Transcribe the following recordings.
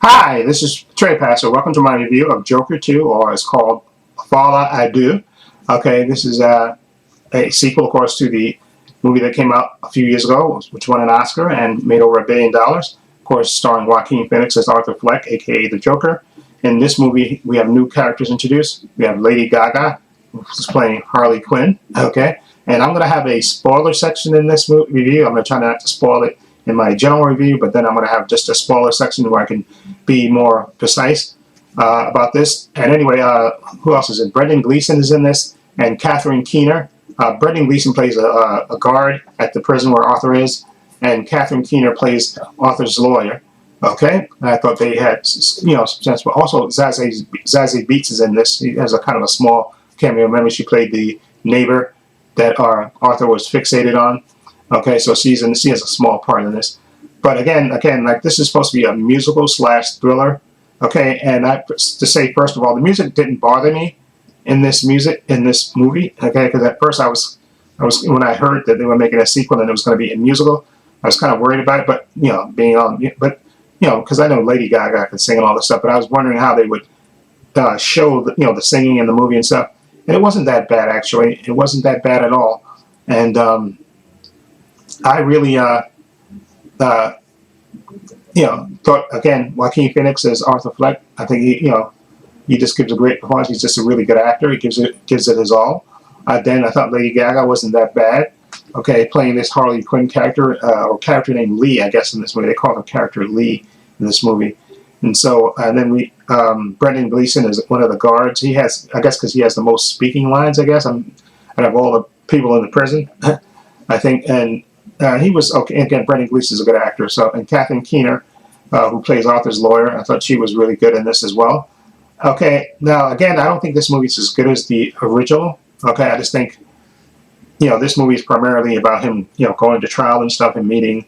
Hi, this is Trey Passer. Welcome to my review of Joker 2, or it's called Folie A Deux. Okay, this is a sequel, of course, to the movie that came out a few years ago, which won an Oscar and made over $1 billion. Of course, starring Joaquin Phoenix as Arthur Fleck, aka the Joker. In this movie, we have new characters introduced. We have Lady Gaga, who's playing Harley Quinn. Okay, and I'm going to have a spoiler section in this review. I'm going to try not to spoil it in my general review, but then I'm going to have just a spoiler section where I can be more precise about this. And anyway, who else is in? Brendan Gleeson is in this, and Catherine Keener. Brendan Gleeson plays a guard at the prison where Arthur is, and Catherine Keener plays Arthur's lawyer. Okay, and I thought they had, some sense. But also, Zazie Beetz is in this. She has a kind of a small cameo. Remember, she played the neighbor that Arthur was fixated on. Okay, so she has a small part in this. But again, like this is supposed to be a musical / thriller. Okay, and to say first of all, the music didn't bother me in this movie. Okay, because at first I was when I heard that they were making a sequel and it was going to be a musical, I was kind of worried about it. But because I know Lady Gaga could sing and all this stuff, but I was wondering how they would show the singing in the movie and stuff. And it wasn't that bad actually. It wasn't that bad at all. And I really thought again, Joaquin Phoenix as Arthur Fleck. I think he just gives a great performance. He's just a really good actor. He gives it his all. Then I thought Lady Gaga wasn't that bad. Okay, playing this Harley Quinn character or character named Lee, I guess in this movie they call her character Lee in this movie. And so then Brendan Gleeson is one of the guards. He has, I guess, because he has the most speaking lines. I guess out of all the people in the prison, I think. And he was okay. Again, Brendan Gleeson is a good actor. So, and Catherine Keener, who plays Arthur's lawyer, I thought she was really good in this as well. Okay, now again, I don't think this movie is as good as the original. Okay, I just think this movie is primarily about him going to trial and stuff and meeting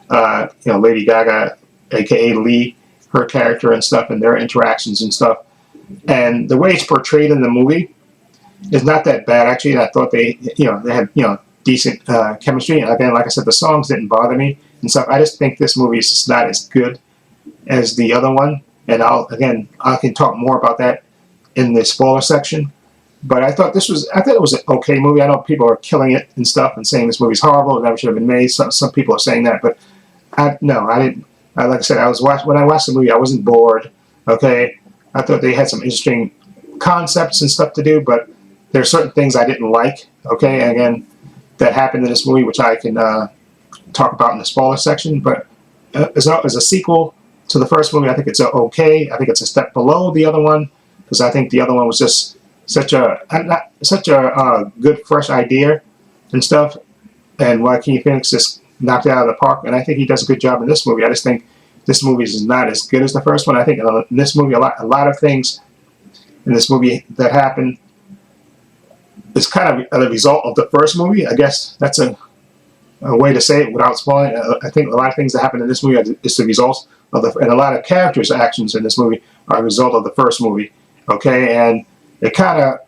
Lady Gaga, aka Lee, her character and stuff, and their interactions and stuff. And the way it's portrayed in the movie is not that bad actually. And I thought they had decent chemistry. And again, like I said, the songs didn't bother me and stuff. I just think this movie is just not as good as the other one. And I can talk more about that in the spoiler section. But I thought it was an okay movie. I know people are killing it and stuff and saying this movie's horrible, it never should have been made. Some people are saying that, but I didn't. Like I said, when I watched the movie, I wasn't bored. Okay, I thought they had some interesting concepts and stuff to do, but there are certain things I didn't like. Okay, and again, that happened in this movie, which I can talk about in the spoiler section. But as a sequel to the first movie, I think it's okay. I think it's a step below the other one because I think the other one was just such a good fresh idea and stuff, and Joaquin Phoenix just knocked it out of the park. And I think he does a good job in this movie. I just think this movie is not as good as the first one. I think in this movie, a lot of things in this movie that happen is kind of a result of the first movie. I guess that's a way to say it without spoiling. I think a lot of things that happen in this movie is the result of and a lot of characters' actions in this movie are a result of the first movie. Okay, and it kind of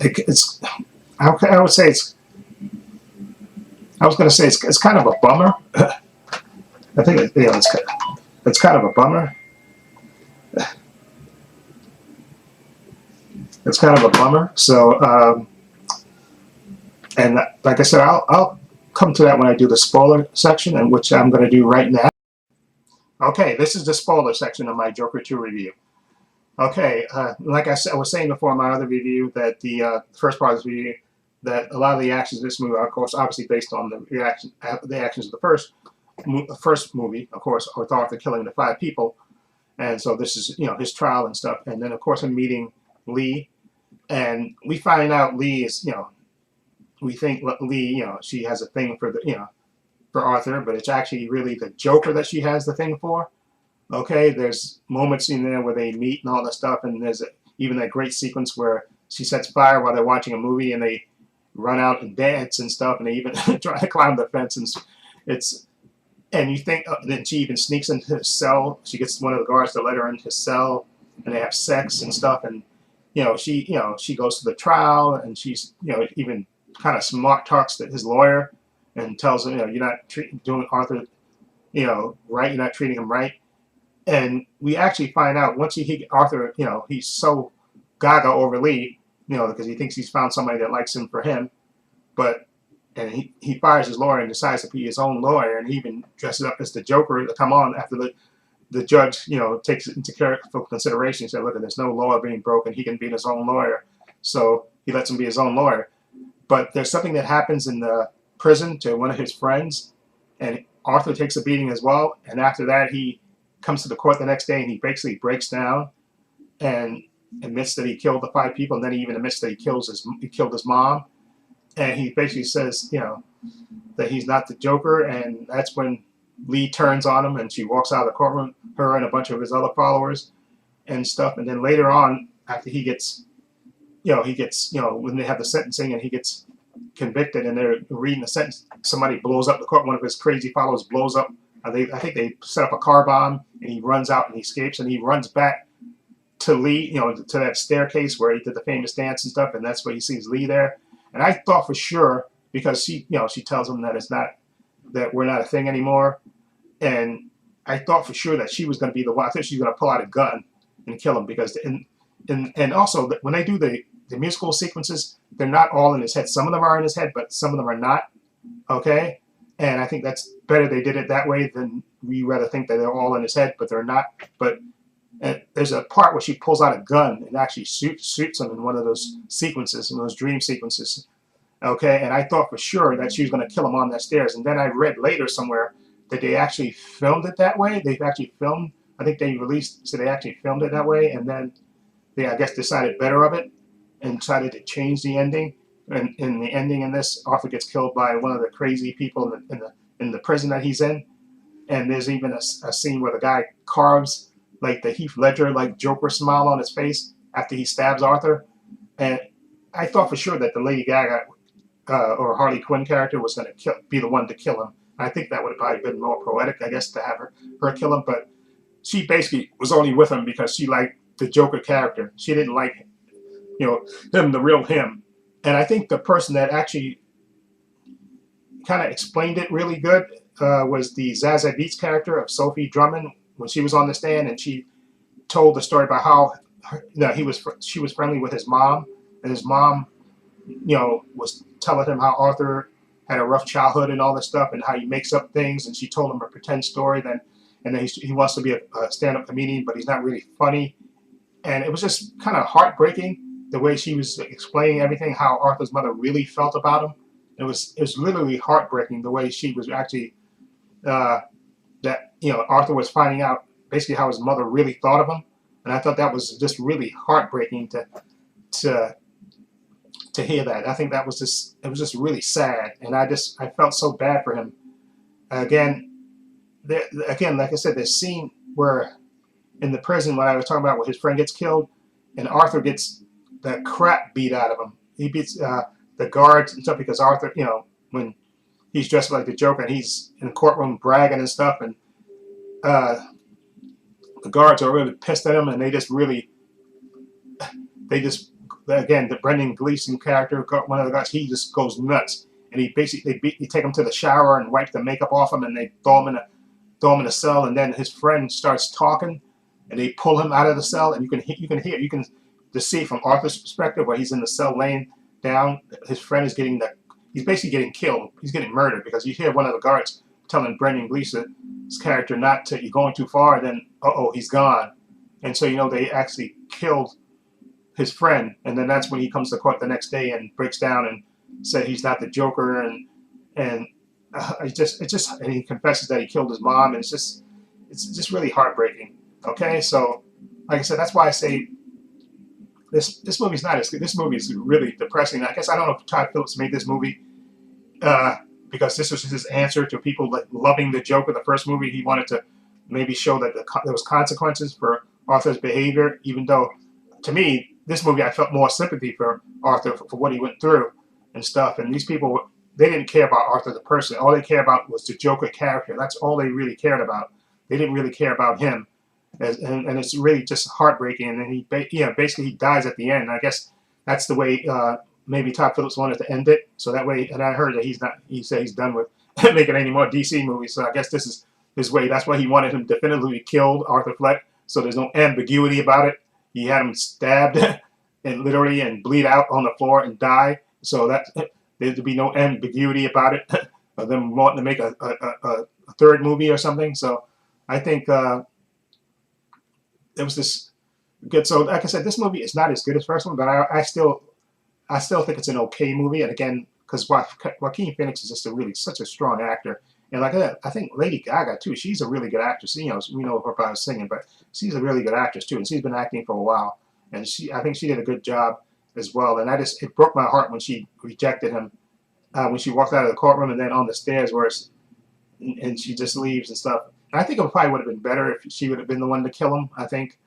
it's I would say it's I was going to say it's kind of a bummer. I think it's kind of a bummer. It's kind of a bummer. So, and like I said, I'll come to that when I do the spoiler section, and which I'm going to do right now. Okay, this is the spoiler section of my Joker 2 review. Okay, like I was saying before in my other review, that the first part of this review, that a lot of the actions in this movie are, of course, obviously based on the actions of the first movie, of course, with Arthur killing the 5 people, and so this is his trial and stuff, and then of course I'm meeting Lee, and we find out Lee is we think Lee she has a thing for for Arthur, but it's actually really the Joker that she has the thing for. Okay, there's moments in there where they meet and all that stuff, and there's even that great sequence where she sets fire while they're watching a movie, and they run out and dance and stuff, and they even try to climb the fence, and you think then she even sneaks into his cell. She gets one of the guards to let her into his cell, and they have sex and stuff, and she goes to the trial, and she's even kind of smart talks to his lawyer and tells him you're not doing Arthur right, you're not treating him right. And we actually find out once Arthur, he's so gaga over Lee, because he thinks he's found somebody that likes him for him, but and he fires his lawyer and decides to be his own lawyer, and he even dresses up as the Joker to come on after the judge, takes it into careful consideration. He said, look, there's no law being broken. He can be his own lawyer. So he lets him be his own lawyer. But there's something that happens in the prison to one of his friends, and Arthur takes a beating as well. And after that, he comes to the court the next day, and he basically breaks down and admits that he killed the 5 people, and then he even admits that he killed his mom. And he basically says, that he's not the Joker, and that's when Lee turns on him, and she walks out of the courtroom, her and a bunch of his other followers and stuff. And then later on, after he gets, when they have the sentencing and he gets convicted and they're reading the sentence, somebody blows up the court. One of his crazy followers blows up. I think they set up a car bomb, and he runs out and he escapes, and he runs back to Lee, to that staircase where he did the famous dance and stuff, and that's where he sees Lee there. And I thought for sure, because she tells him that that we're not a thing anymore, and I thought for sure that she was going to be the one. I think she's going to pull out a gun and kill him, because and also when they do the musical sequences, they're not all in his head. Some of them are in his head, but some of them are not. Okay, and I think that's better they did it that way than we rather think that they're all in his head, but they're not. But there's a part where she pulls out a gun and actually shoots him in one of those sequences, in those dream sequences. Okay, and I thought for sure that she was going to kill him on that stairs. And then I read later somewhere that they actually filmed it that way. They've actually filmed, I think they released, so they actually filmed it that way, and then they, I guess, decided better of it and decided to change the ending. And in the ending in this, Arthur gets killed by one of the crazy people in the prison that he's in. And there's even a scene where the guy carves like the Heath Ledger like Joker smile on his face after he stabs Arthur. And I thought for sure that the Lady Gaga or Harley Quinn character was going to be the one to kill him. I think that would have probably been more poetic, I guess, to have her kill him. But she basically was only with him because she liked the Joker character. She didn't like, him, the real him. And I think the person that actually kind of explained it really good was the Zazie Beetz character of Sophie Drummond, when she was on the stand and she told the story about how she was friendly with his mom, and his mom, was telling him how Arthur had a rough childhood and all this stuff, and how he makes up things, and she told him a pretend story, and then he wants to be a stand-up comedian, but he's not really funny. And it was just kind of heartbreaking the way she was explaining everything, how Arthur's mother really felt about him. It was literally heartbreaking the way she was actually that Arthur was finding out basically how his mother really thought of him, and I thought that was just really heartbreaking to hear that. I think that was it was just really sad, and I felt so bad for him. Again, like I said, this scene where in the prison when I was talking about where his friend gets killed, and Arthur gets the crap beat out of him. He beats the guards and stuff because Arthur, when he's dressed like the Joker and he's in the courtroom bragging and stuff, and the guards are really pissed at him, and again, the Brendan Gleeson character, one of the guys, he just goes nuts, and he basically they take him to the shower and wipe the makeup off him, and they throw him in a cell, and then his friend starts talking, and they pull him out of the cell, and you can just see from Arthur's perspective where he's in the cell laying down, his friend is he's basically getting killed, he's getting murdered, because you hear one of the guards telling Brendan Gleeson's character not to, you're going too far, and then he's gone, and so they actually killed his friend, and then that's when he comes to court the next day and breaks down and said he's not the Joker, and and he confesses that he killed his mom, and it's just really heartbreaking. Okay, so like I said, that's why I say this movie's not as good. This movie is really depressing. I guess I don't know if Todd Phillips made this movie because this was his answer to people loving the Joker, the first movie. He wanted to maybe show that there was consequences for Arthur's behavior, even though, to me, this movie I felt more sympathy for Arthur for what he went through and stuff. And these people, they didn't care about Arthur the person. All they cared about was the Joker character. That's all they really cared about. They didn't really care about him. And it's really just heartbreaking. And then basically he dies at the end. I guess that's the way maybe Todd Phillips wanted to end it. So that way, and I heard that he said he's done with making any more DC movies. So I guess this is his way. That's why he wanted him definitively killed, Arthur Fleck, so there's no ambiguity about it. He had him stabbed and literally and bleed out on the floor and die. So that there'd be no ambiguity about it of them wanting to make a third movie or something. So I think it was this good. So like I said, this movie is not as good as the first one, but I still think it's an okay movie. And again, because Joaquin Phoenix is just such a strong actor. And like I think Lady Gaga too. She's a really good actress. You know, we know her by singing, but she's a really good actress too, and she's been acting for a while. And I think she did a good job as well. And it broke my heart when she rejected him, when she walked out of the courtroom and then on the stairs and she just leaves and stuff. And I think it probably would have been better if she would have been the one to kill him. I think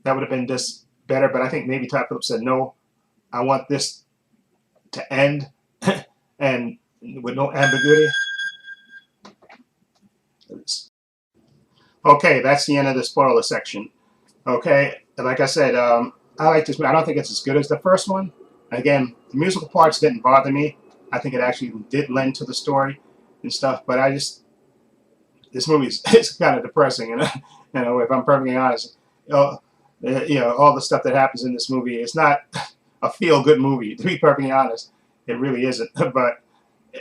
that would have been just better. But I think maybe Todd Phillips said, no, I want this to end and with no ambiguity. Okay, that's the end of the spoiler section. Okay, like I said, I like this movie. I don't think it's as good as the first one. Again, the musical parts didn't bother me. I think it actually did lend to the story and stuff. But this movie is kind of depressing. You know, if I'm perfectly honest, all the stuff that happens in this movie is not a feel-good movie. To be perfectly honest, it really isn't. But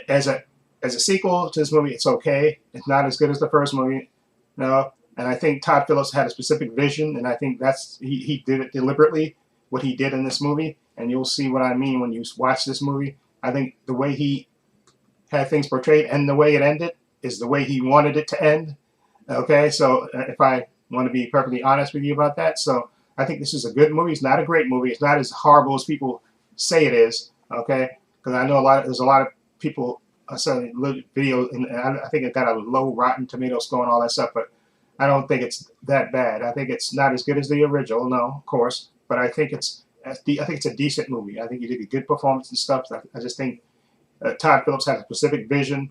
as a sequel to this movie, it's okay. It's not as good as the first movie. No, and I think Todd Phillips had a specific vision, and I think he did it deliberately, what he did in this movie, and you'll see what I mean when you watch this movie. I think the way he had things portrayed and the way it ended is the way he wanted it to end. Okay, so if I want to be perfectly honest with you about that, so I think this is a good movie. It's not a great movie. It's not as horrible as people say it is. Okay, because I know there's a lot of people. I saw a video, and I think it got a low Rotten Tomato score and all that stuff, but I don't think it's that bad. I think it's not as good as the original, no, of course, but I think it's a decent movie. I think he did a good performance and stuff. I just think Todd Phillips had a specific vision,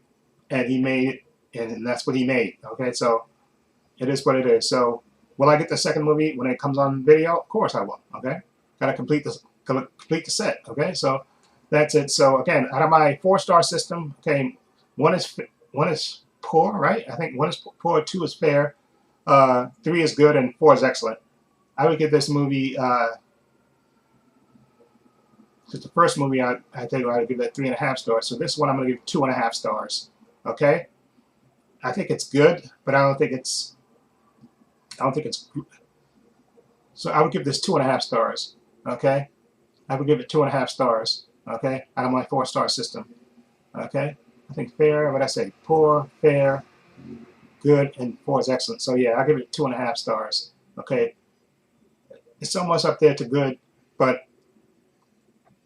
and he made it, and that's what he made. Okay, so it is what it is. So will I get the second movie when it comes on video? Of course I will. Okay, gotta complete the set. Okay, so that's it. So again, out of my 4-star system, okay, one is poor, right? I think 1 is poor, 2 is fair, 3 is good, and 4 is excellent. I would give this movie, just the first movie, I think I would give that 3.5 stars. So this one I'm going to give 2.5 stars. Okay, I think it's good, but I don't think it's. So I would give this 2.5 stars. Okay, I would give it 2.5 stars. Okay, out of my 4-star system. Okay, I think fair. What I say? Poor, fair, good, and 4 is excellent. So yeah, I'll give it 2.5 stars. Okay, it's almost up there to good, but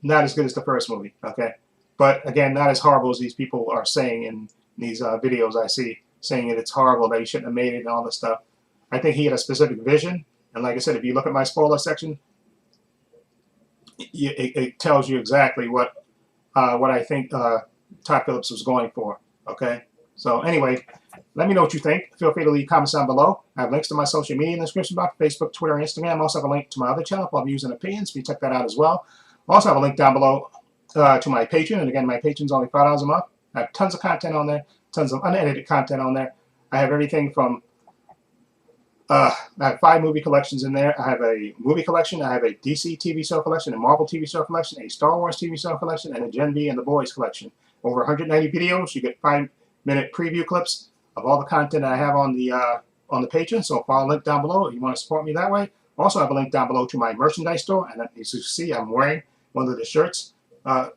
not as good as the first movie. Okay, but again, not as horrible as these people are saying in these videos I see, saying it's horrible, that he shouldn't have made it and all this stuff. I think he had a specific vision, and like I said, if you look at my spoiler section, it tells you exactly what I think Todd Phillips was going for. Okay, so anyway, let me know what you think. Feel free to leave comments down below. I have links to my social media in the description box: Facebook, Twitter, and Instagram. I also have a link to my other channel called Views and Opinions. So you check that out as well. I also have a link down below to my Patreon, and again, my Patreon's only $5 a month. I have tons of content on there, tons of unedited content on there. I have everything from I have 5 movie collections in there. I have a movie collection, I have a DC TV show collection, a Marvel TV show collection, a Star Wars TV show collection, and a Gen V and the Boys collection. Over 190 videos. You get 5-minute preview clips of all the content I have on the Patreon. So follow the link down below if you want to support me that way. Also, I have a link down below to my merchandise store, and as you see, I'm wearing one of the shirts.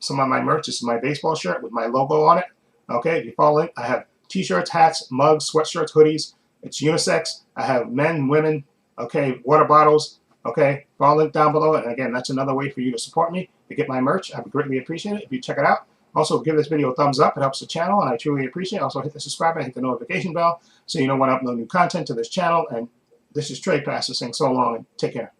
Some of my merch. This is my baseball shirt with my logo on it. Okay, if you follow the link, I have T-shirts, hats, mugs, sweatshirts, hoodies. It's unisex. I have men, women, okay, water bottles, okay, follow the link down below. And again, that's another way for you to support me, to get my merch. I would greatly appreciate it if you check it out. Also, give this video a thumbs up. It helps the channel, and I truly appreciate it. Also, hit the subscribe button, hit the notification bell, so you know when I upload new content to this channel. And this is Trey Pastor saying so long, and take care.